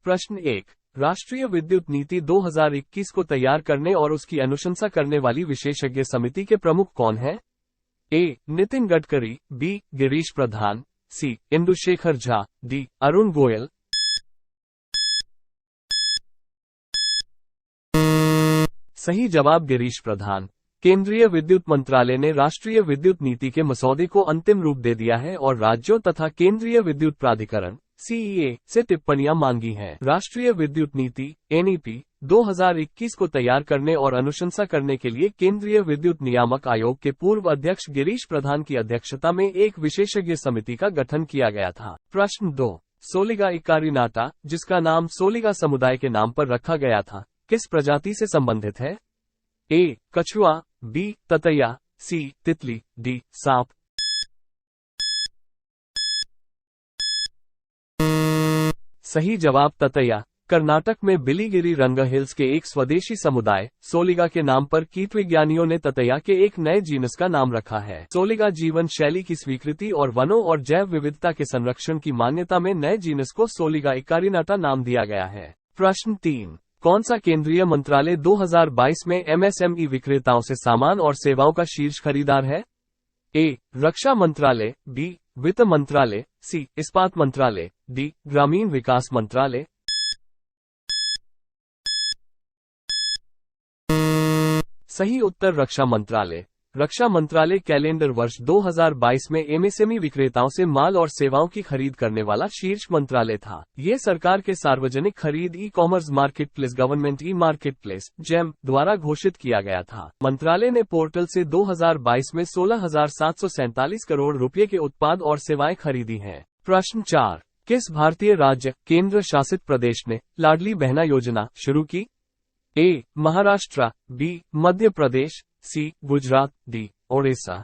प्रश्न 1। राष्ट्रीय विद्युत नीति 2021 को तैयार करने और उसकी अनुशंसा करने वाली विशेषज्ञ समिति के प्रमुख कौन हैं? ए. नितिन गडकरी, बी. गिरीश प्रधान, सी. इंदुशेखर झा, डी. अरुण गोयल। सही जवाब गिरीश प्रधान। केंद्रीय विद्युत मंत्रालय ने राष्ट्रीय विद्युत नीति के मसौदे को अंतिम रूप दे दिया है और राज्यों तथा केंद्रीय विद्युत प्राधिकरण सीईए से टिप्पणियां मांगी हैं। राष्ट्रीय विद्युत नीति एनईपी 2021 को तैयार करने और अनुशंसा करने के लिए केंद्रीय विद्युत नियामक आयोग के पूर्व अध्यक्ष गिरीश प्रधान की अध्यक्षता में एक विशेषज्ञ समिति का गठन किया गया था। प्रश्न 2। सोलिगा इकारिनाटा, जिसका नाम सोलिगा समुदाय के नाम पर रखा गया था, किस प्रजाति से संबंधित है? ए. कछुआ, बी. ततैया, सी. तितली, डी. सांप। सही जवाब ततैया। कर्नाटक में बिलीगिरी रंग हिल्स के एक स्वदेशी समुदाय सोलिगा के नाम पर कीट विज्ञानियों ने ततैया के एक नए जीनस का नाम रखा है। सोलिगा जीवन शैली की स्वीकृति और वनों और जैव विविधता के संरक्षण की मान्यता में नए जीनस को सोलिगा इकारिनाटा नाम दिया गया है। प्रश्न 3। कौन सा केंद्रीय मंत्रालय 2022 में एमएसएमई विक्रेताओं से सामान और सेवाओं का शीर्ष खरीदार है? ए. रक्षा मंत्रालय, बी. वित्त मंत्रालय, सी. इस्पात मंत्रालय, डी. ग्रामीण विकास मंत्रालय। सही उत्तर रक्षा मंत्रालय। रक्षा मंत्रालय कैलेंडर वर्ष 2022 में एमएसएमई विक्रेताओं से माल और सेवाओं की खरीद करने वाला शीर्ष मंत्रालय था। ये सरकार के सार्वजनिक खरीद e commerce marketplace government e marketplace GeM द्वारा घोषित किया गया था। मंत्रालय ने पोर्टल से 2022 में 16,747 करोड़ रुपए के उत्पाद और सेवाएं खरीदी हैं। प्रश्न 4। किस भारतीय राज्य केंद्र शासित प्रदेश ने लाडली बहना योजना शुरू की? ए. महाराष्ट्र, बी. मध्य प्रदेश, सी. गुजरात, डी. ओडिशा।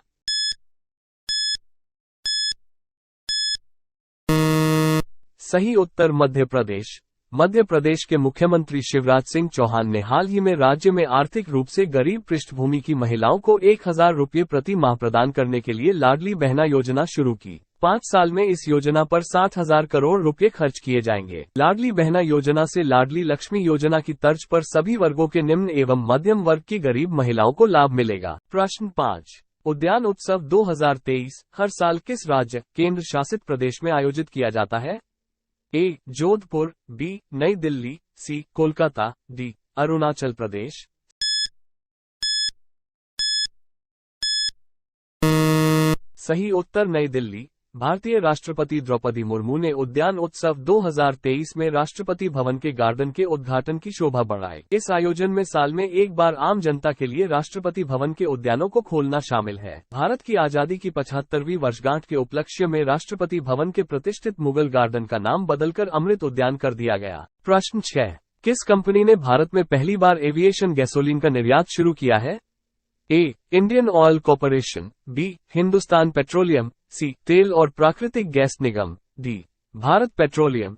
सही उत्तर मध्य प्रदेश। मध्य प्रदेश के मुख्यमंत्री शिवराज सिंह चौहान ने हाल ही में राज्य में आर्थिक रूप से गरीब पृष्ठभूमि की महिलाओं को 1,000 रुपये प्रति माह प्रदान करने के लिए लाडली बहना योजना शुरू की। 5 साल में इस योजना पर 60,000 करोड़ रुपए खर्च किए जाएंगे। लाडली बहना योजना से लाडली लक्ष्मी योजना की तर्ज पर सभी वर्गों के निम्न एवं मध्यम वर्ग की गरीब महिलाओं को लाभ मिलेगा। प्रश्न 5। उद्यान उत्सव 2023 हर साल किस राज्य केंद्र शासित प्रदेश में आयोजित किया जाता है? ए. जोधपुर, बी. नई दिल्ली, सी. कोलकाता, डी. अरुणाचल प्रदेश। सही उत्तर नई दिल्ली। भारतीय राष्ट्रपति द्रौपदी मुर्मू ने उद्यान उत्सव 2023 में राष्ट्रपति भवन के गार्डन के उद्घाटन की शोभा बढ़ाई। इस आयोजन में साल में एक बार आम जनता के लिए राष्ट्रपति भवन के उद्यानों को खोलना शामिल है। भारत की आजादी की 75वीं वर्षगांठ के उपलक्ष्य में राष्ट्रपति भवन के प्रतिष्ठित मुगल गार्डन का नाम बदलकर अमृत उद्यान कर दिया गया। प्रश्न 6। किस कंपनी ने भारत में पहली बार एविएशन गैसोलीन का निर्यात शुरू किया है? A. Indian Oil Corporation, B. Hindustan Petroleum, C. तेल और प्राकृतिक गैस निगम, डी. भारत पेट्रोलियम।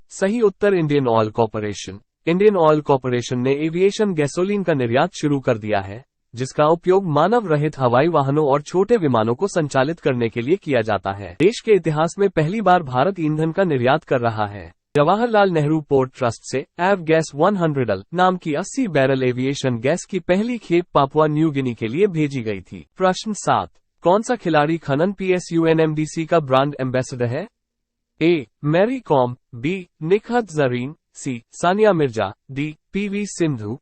सही उत्तर Indian Oil Corporation. Indian Oil Corporation ने एविएशन गैसोलीन का निर्यात शुरू कर दिया है, जिसका उपयोग मानव रहित हवाई वाहनों और छोटे विमानों को संचालित करने के लिए किया जाता है। देश के इतिहास में पहली बार भारत ईंधन का निर्यात कर रहा है। जवाहरलाल नेहरू पोर्ट ट्रस्ट से एव गैस 100 नाम की 80 बैरल एविएशन गैस की पहली खेप पापुआ न्यू गिनी के लिए भेजी गई थी। प्रश्न 7। कौन सा खिलाड़ी खनन PSUNMDC का ब्रांड एम्बेसडर है? A. Mary Kom, B. Nikhat Zareen, C. Sania Mirza, D. PV Sindhu.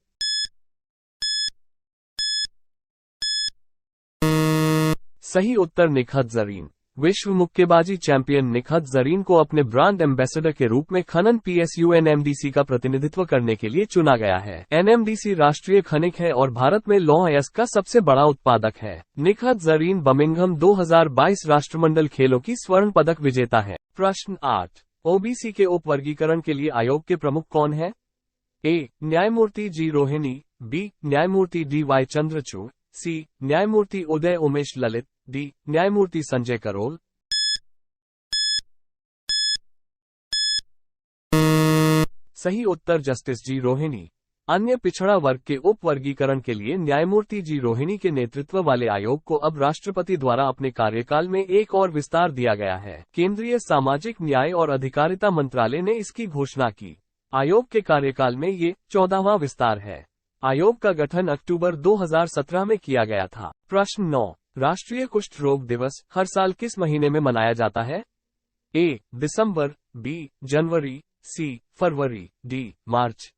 सही उत्तर निखत जरीन। विश्व मुक्केबाजी चैंपियन निखत जरीन को अपने ब्रांड एम्बेसडर के रूप में खनन PSUNMDC का प्रतिनिधित्व करने के लिए चुना गया है। NMDC राष्ट्रीय खनिक है और भारत में लौह अयस्क का सबसे बड़ा उत्पादक है। निखत जरीन बर्मिंघम 2022 राष्ट्रमंडल खेलों की स्वर्ण पदक विजेता है। प्रश्न 8। OBC के उप वर्गीकरण के लिए आयोग के प्रमुख कौन है? ए. न्यायमूर्ति जी रोहिणी, बी. न्यायमूर्ति DY चंद्रचूड़, सी. न्यायमूर्ति उदय उमेश ललित, डी. न्यायमूर्ति संजय करोल। सही उत्तर जस्टिस जी रोहिणी। अन्य पिछड़ा वर्ग के उप वर्गीकरण के लिए न्यायमूर्ति जी रोहिणी के नेतृत्व वाले आयोग को अब राष्ट्रपति द्वारा अपने कार्यकाल में एक और विस्तार दिया गया है। केंद्रीय सामाजिक न्याय और अधिकारिता मंत्रालय ने इसकी घोषणा की। आयोग के कार्यकाल में ये 14वां विस्तार है। आयोग का गठन अक्टूबर 2017 में किया गया था। प्रश्न 9, राष्ट्रीय कुष्ठ रोग दिवस हर साल किस महीने में मनाया जाता है? ए. दिसंबर, बी. जनवरी, सी. फरवरी, डी. मार्च।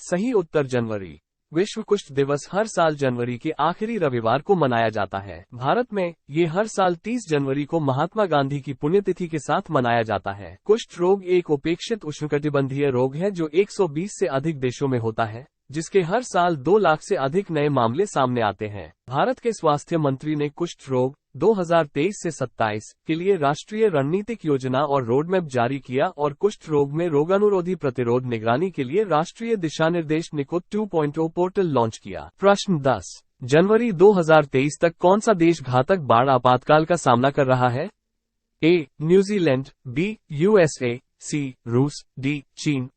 सही उत्तर जनवरी। विश्व कुष्ठ दिवस हर साल जनवरी के आखिरी रविवार को मनाया जाता है। भारत में ये हर साल 30 जनवरी को महात्मा गांधी की पुण्यतिथि के साथ मनाया जाता है। कुष्ठ रोग एक उपेक्षित उष्णकटिबंधीय रोग है जो 120 से अधिक देशों में होता है, जिसके हर साल 2 लाख से अधिक नए मामले सामने आते हैं। भारत के स्वास्थ्य मंत्री ने कुष्ठ रोग 2023 से 27 के लिए राष्ट्रीय रणनीतिक योजना और रोडमैप जारी किया और कुष्ठ रोग में रोगानुरोधी प्रतिरोध निगरानी के लिए राष्ट्रीय दिशानिर्देश निकुत 2.0 पोर्टल लॉन्च किया। प्रश्न 10, जनवरी 2023 तक कौन सा देश घातक बाढ़ आपातकाल का सामना कर रहा है? ए. New Zealand, B. यूएसए, सी. रूस, डी. चीन।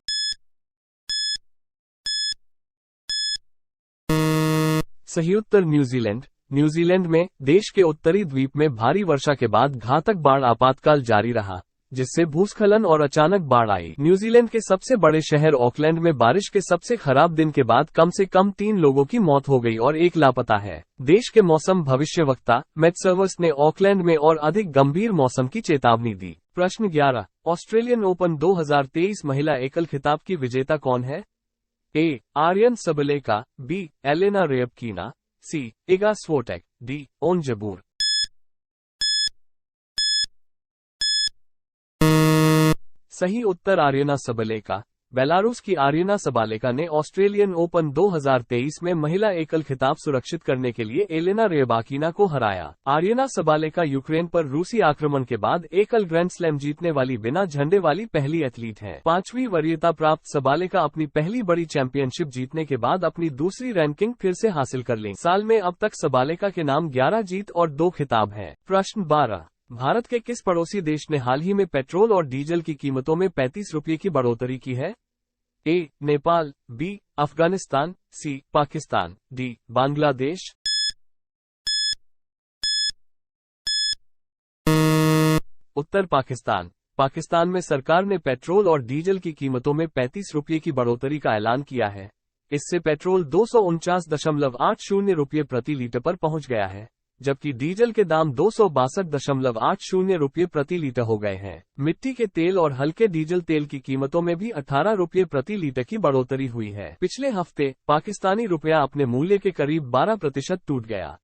सही उत्तर न्यूजीलैंड। न्यूजीलैंड में देश के उत्तरी द्वीप में भारी वर्षा के बाद घातक बाढ़ आपातकाल जारी रहा, जिससे भूस्खलन और अचानक बाढ़ आई। न्यूजीलैंड के सबसे बड़े शहर ऑकलैंड में बारिश के सबसे खराब दिन के बाद कम से कम 3 लोगों की मौत हो गई और 1 लापता है। देश के मौसम भविष्यवक्ता मेट सर्विस ने ऑकलैंड में और अधिक गंभीर मौसम की चेतावनी दी। प्रश्न 11, ऑस्ट्रेलियन ओपन 2023 महिला एकल खिताब की विजेता कौन है? A. Aryna Sabalenka, B. Elena Rybakina, C. Iga Swiatek, D. Ons Jabeur. सही उत्तर आर्यना सबलेका। बेलारूस की आर्यना सबलेका ने ऑस्ट्रेलियन ओपन 2023 में महिला एकल खिताब सुरक्षित करने के लिए एलेना रेयबाकीना को हराया। आर्यना सबलेका यूक्रेन पर रूसी आक्रमण के बाद एकल ग्रैंड स्लैम जीतने वाली बिना झंडे वाली पहली एथलीट है। 5वीं वरीयता प्राप्त सबलेका अपनी पहली बड़ी चैंपियनशिप जीतने के बाद अपनी दूसरी रैंकिंग फिर से हासिल कर ली। साल में अब तक सबलेका के नाम 11 जीत और 2 खिताब हैं। प्रश्न 12, भारत के किस पड़ोसी देश ने हाल ही में पेट्रोल और डीजल की कीमतों में 35 रुपये की बढ़ोतरी की है? ए. नेपाल, बी. अफगानिस्तान, सी. पाकिस्तान, डी. बांग्लादेश। उत्तर पाकिस्तान। पाकिस्तान में सरकार ने पेट्रोल और डीजल की कीमतों में 35 रुपये की बढ़ोतरी का ऐलान किया है। इससे पेट्रोल 249.80 रुपये प्रति लीटर पर पहुंच गया है, जबकि डीजल के दाम 262.80 रुपये प्रति लीटर हो गए हैं। मिट्टी के तेल और हल्के डीजल तेल की कीमतों में भी 18 रुपये प्रति लीटर की बढ़ोतरी हुई है। पिछले हफ्ते पाकिस्तानी रुपया अपने मूल्य के करीब 12% टूट गया।